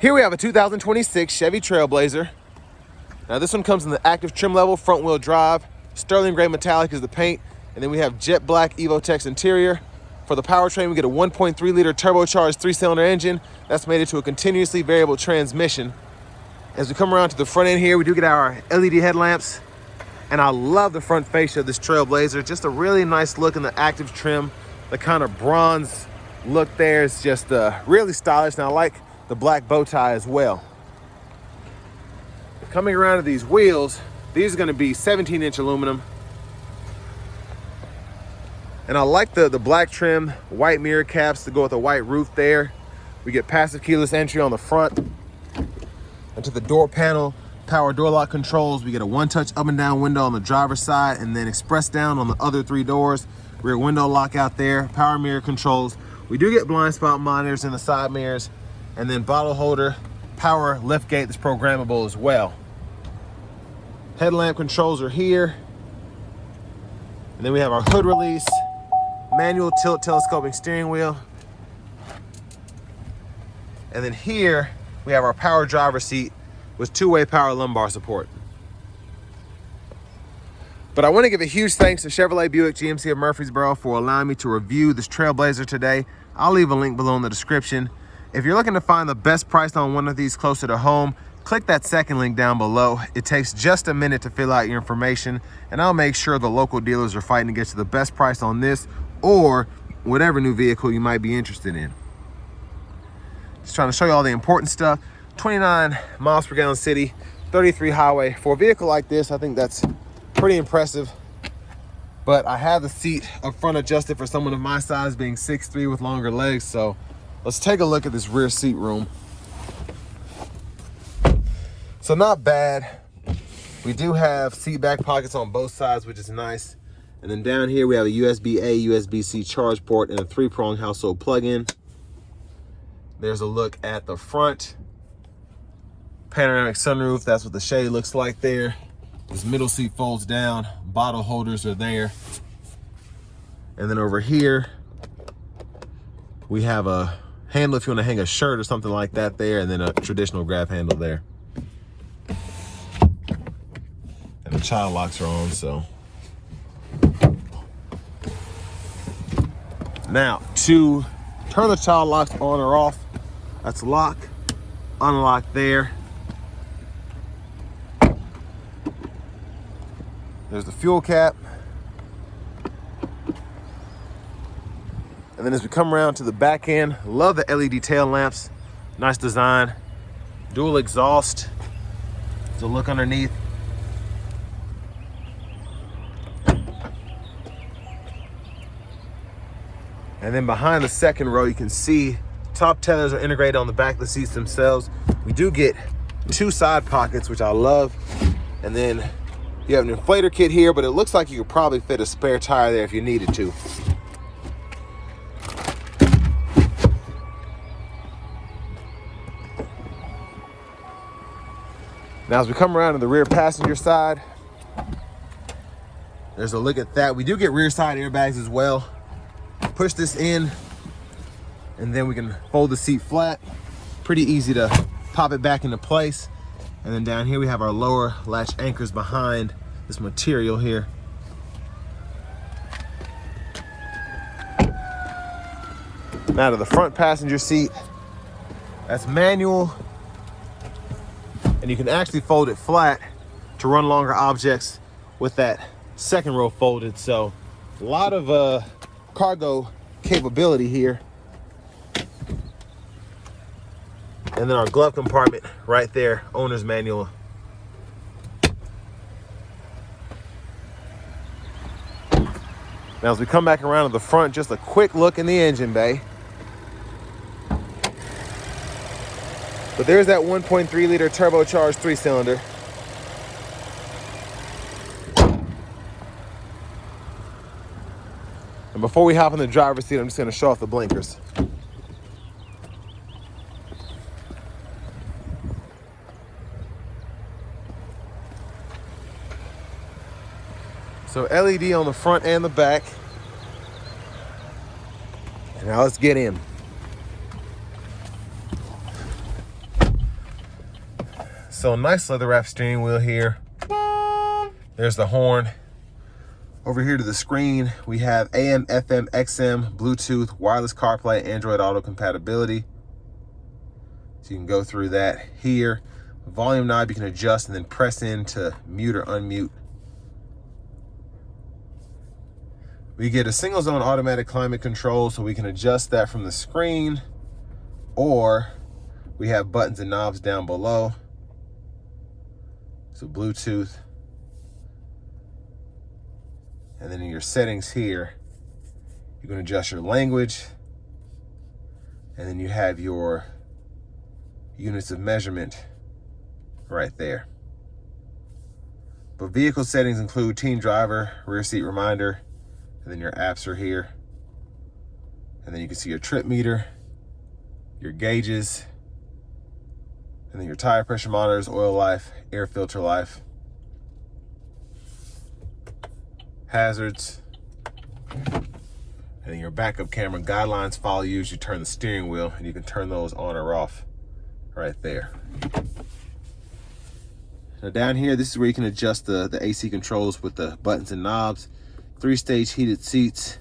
Here we have a 2026 Chevy Trailblazer. Now this one comes in the active trim level, front wheel drive. Sterling gray metallic is the paint. And then we have jet black Evotex interior. For the powertrain, we get a 1.3 liter turbocharged 3-cylinder engine. That's made it to a continuously variable transmission. As we come around to the front end here, we do get our LED headlamps. And I love the front fascia of this Trailblazer. Just a really nice look in the active trim. The kind of bronze look there is just really stylish. And I like the black bow tie as well. Coming around to these wheels, these are going to be 17-inch aluminum. And I like the black trim, white mirror caps to go with a white roof there. We get passive keyless entry on the front. And to the door panel, power door lock controls. We get a one-touch up and down window on the driver's side and then express down on the other 3 doors. Rear window lock out there, power mirror controls. We do get blind spot monitors in the side mirrors. And then bottle holder, power lift gate that's programmable as well. Headlamp controls are here. And then we have our hood release, manual tilt telescoping steering wheel. And then here we have our power driver seat with 2-way power lumbar support. But I want to give a huge thanks to Chevrolet Buick GMC of Murfreesboro for allowing me to review this Trailblazer today. I'll leave a link below in the description. If you're looking to find the best price on one of these closer to home, click that second link down below. It takes just a minute to fill out your information, and I'll make sure the local dealers are fighting to get you the best price on this or whatever new vehicle you might be interested in. Just trying to show you all the important stuff. 29 miles per gallon city, 33 highway. For a vehicle like this, I think that's pretty impressive. But I have the seat up front adjusted for someone of my size, being 6'3" with longer legs. So let's take a look at this rear seat room. So not bad. We do have seat back pockets on both sides, which is nice. And then down here we have a USB-A, USB-C charge port and a 3-prong household plug-in. There's a look at the front. Panoramic sunroof, that's what the shade looks like there. This middle seat folds down, bottle holders are there. And then over here, we have a handle if you want to hang a shirt or something like that there, and then a traditional grab handle there. And the child locks are on, so. Now, to turn the child locks on or off, that's lock, unlock there. There's the fuel cap. And then as we come around to the back end, love the LED tail lamps. Nice design. Dual exhaust. There's a look underneath. And then behind the second row, you can see top tethers are integrated on the back of the seats themselves. We do get 2 side pockets, which I love. And then you have an inflator kit here, but it looks like you could probably fit a spare tire there if you needed to. Now, as we come around to the rear passenger side, there's a look at that. We do get rear side airbags as well. Push this in, and then we can fold the seat flat. Pretty easy to pop it back into place. And then down here we have our lower latch anchors behind this material here. Now to the front passenger seat. That's manual. And you can actually fold it flat to run longer objects with that second row folded. So a lot of cargo capability here. And then our glove compartment right there, owner's manual. Now as we come back around to the front, just a quick look in the engine bay. But there's that 1.3 liter turbocharged 3-cylinder. And before we hop in the driver's seat, I'm just gonna show off the blinkers. So LED on the front and the back. And now let's get in. So nice leather wrap steering wheel here. There's the horn. Over here to the screen, we have AM, FM, XM, Bluetooth, wireless CarPlay, Android Auto compatibility. So you can go through that here. Volume knob you can adjust and then press in to mute or unmute. We get a single zone automatic climate control, so we can adjust that from the screen, or we have buttons and knobs down below. So Bluetooth. And then in your settings here, you can adjust your language. And then you have your units of measurement right there. But vehicle settings include teen driver, rear seat reminder, and then your apps are here. And then you can see your trip meter, your gauges, and then your tire pressure monitors, oil life, air filter life, hazards, and then your backup camera guidelines follow you as you turn the steering wheel, and you can turn those on or off right there. Now down here, this is where you can adjust the AC controls with the buttons and knobs. 3-stage heated seats,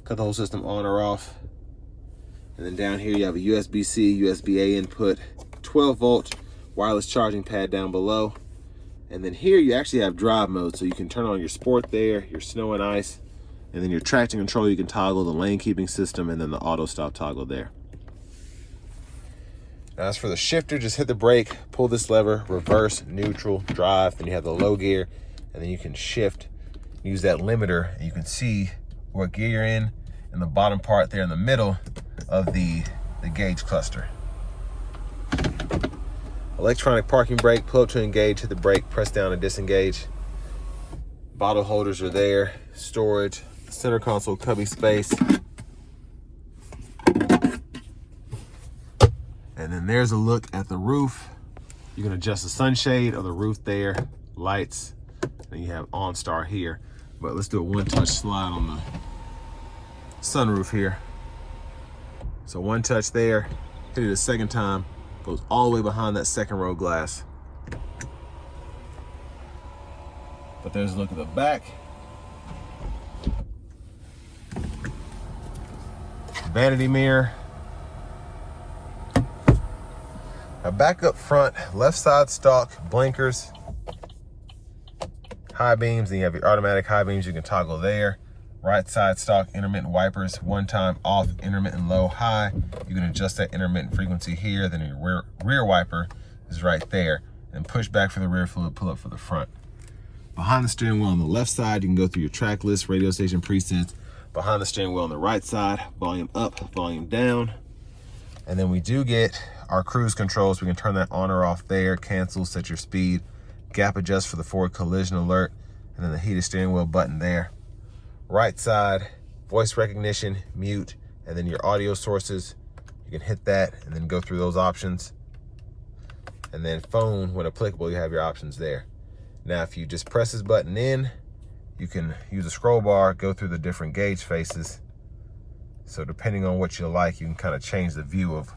cut the whole system on or off. And then down here you have a USB-C, USB-A input, 12-volt wireless charging pad down below. And then here you actually have drive mode, so you can turn on your sport there, your snow and ice, and then your traction control you can toggle, the lane keeping system, and then the auto stop toggle there. Now as for the shifter, just hit the brake, pull this lever, reverse, neutral, drive, then you have the low gear, and then you can shift, use that limiter, and you can see what gear you're in the bottom part there in the middle of the gauge cluster. Electronic parking brake, pull up to engage, hit the brake, press down to disengage. Bottle holders are there, storage, center console cubby space. And then there's a look at the roof. You can adjust the sunshade of the roof there, lights, and you have OnStar here. But let's do a one-touch slide on the sunroof here. So one touch there, hit it a second time, goes all the way behind that second row glass. But there's a look at the back. Vanity mirror. Now back up front, left side stock, blinkers, high beams, and you have your automatic high beams you can toggle there. Right side stock, intermittent wipers, one time off, intermittent low, high. You can adjust that intermittent frequency here. Then your rear wiper is right there. And push back for the rear fluid, pull up for the front. Behind the steering wheel on the left side, you can go through your track list, radio station presets. Behind the steering wheel on the right side, volume up, volume down. And then we do get our cruise controls. We can turn that on or off there, cancel, set your speed, gap adjust for the forward collision alert, and then the heated steering wheel button there. Right side, voice recognition, mute, and then your audio sources. You can hit that and then go through those options. And then phone, when applicable, you have your options there. Now, if you just press this button in, you can use a scroll bar, go through the different gauge faces. So depending on what you like, you can kind of change the view of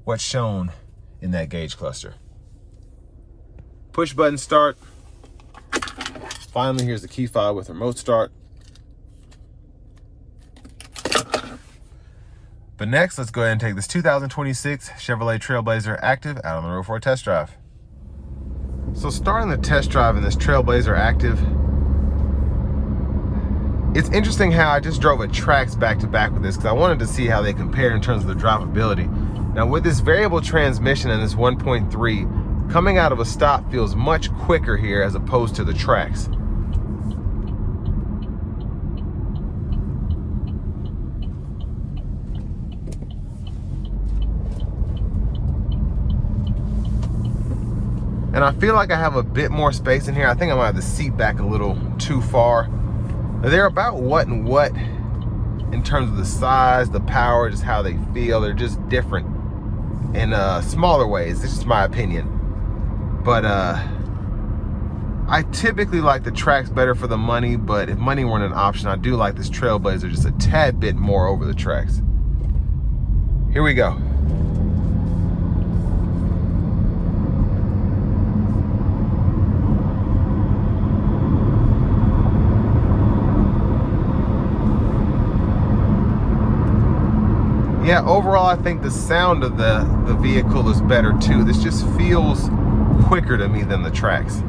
what's shown in that gauge cluster. Push button start. Finally, here's the key fob with remote start. But next, let's go ahead and take this 2026 Chevrolet Trailblazer Active out on the road for a test drive. So starting the test drive in this Trailblazer Active, it's interesting how I just drove a Trax back to back with this because I wanted to see how they compare in terms of the drivability. Now with this variable transmission and this 1.3, coming out of a stop feels much quicker here as opposed to the Trax. And I feel like I have a bit more space in here. I think I might have the seat back a little too far. They're about what and what in terms of the size, the power, just how they feel. They're just different in smaller ways. This is my opinion. But I typically like the Trax better for the money, but if money weren't an option, I do like this Trailblazer just a tad bit more over the Trax. Here we go. Yeah, overall, I think the sound of the vehicle is better too. This just feels quicker to me than the Trax.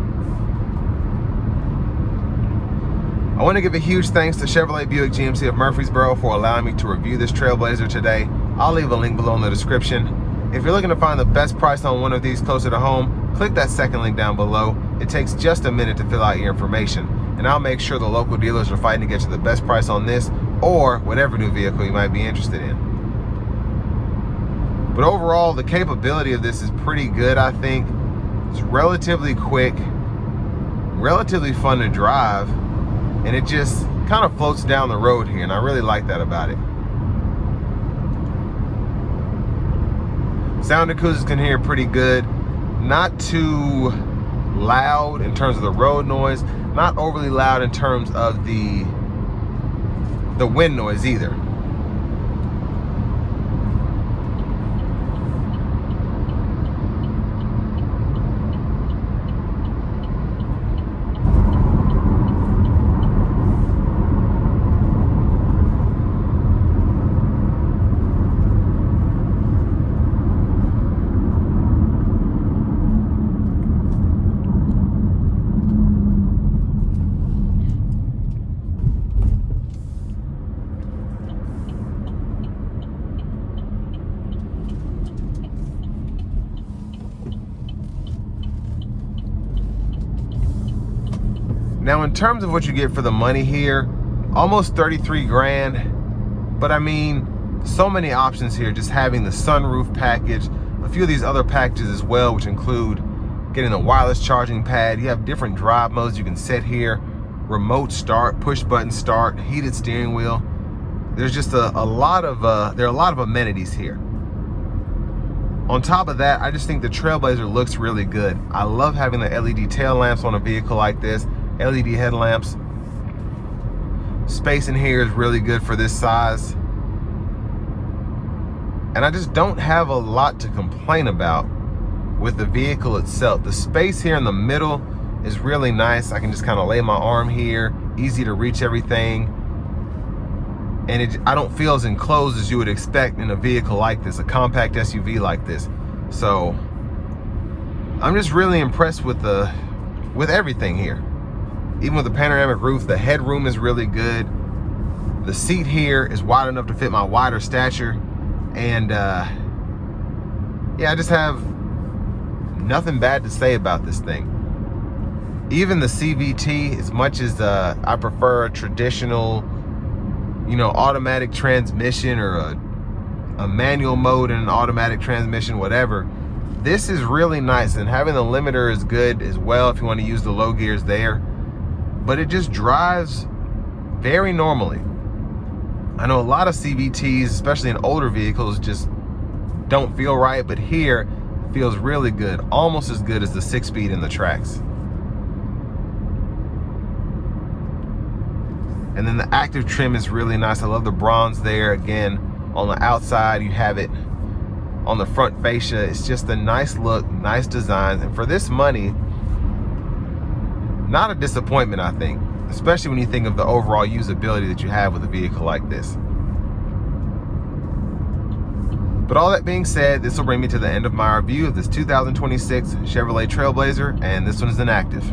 I want to give a huge thanks to Chevrolet Buick GMC of Murfreesboro for allowing me to review this Trailblazer today. I'll leave a link below in the description. If you're looking to find the best price on one of these closer to home, click that second link down below. It takes just a minute to fill out your information, and I'll make sure the local dealers are fighting to get you the best price on this or whatever new vehicle you might be interested in. But overall, the capability of this is pretty good, I think. It's relatively quick, relatively fun to drive, and it just kind of floats down the road here, and I really like that about it. Sound acoustics can hear pretty good. Not too loud in terms of the road noise, not overly loud in terms of the wind noise either. Now, in terms of what you get for the money here, almost 33 grand, but I mean, so many options here, just having the sunroof package, a few of these other packages as well, which include getting a wireless charging pad. You have different drive modes you can set here, remote start, push button start, heated steering wheel. There's just there are a lot of amenities here. On top of that, I just think the Trailblazer looks really good. I love having the LED tail lamps on a vehicle like this. LED headlamps. Space in here is really good for this size. And I just don't have a lot to complain about with the vehicle itself. The space here in the middle is really nice. I can just kind of lay my arm here, easy to reach everything. And I don't feel as enclosed as you would expect in a vehicle like this, a compact SUV like this. So I'm just really impressed with everything here. Even with the panoramic roof, the headroom is really good. The seat here is wide enough to fit my wider stature. And yeah, I just have nothing bad to say about this thing. Even the CVT, as much as I prefer a traditional, automatic transmission or a manual mode in an automatic transmission, whatever, this is really nice. And having the limiter is good as well if you want to use the low gears there. But it just drives very normally. I know a lot of CVTs, especially in older vehicles, just don't feel right, but here it feels really good, almost as good as the 6-speed in the Trax. And then the active trim is really nice. I love the bronze there. Again, on the outside, you have it on the front fascia. It's just a nice look, nice design, and for this money, not a disappointment, I think, especially when you think of the overall usability that you have with a vehicle like this. But all that being said, this will bring me to the end of my review of this 2026 Chevrolet Trailblazer, and this one is an active.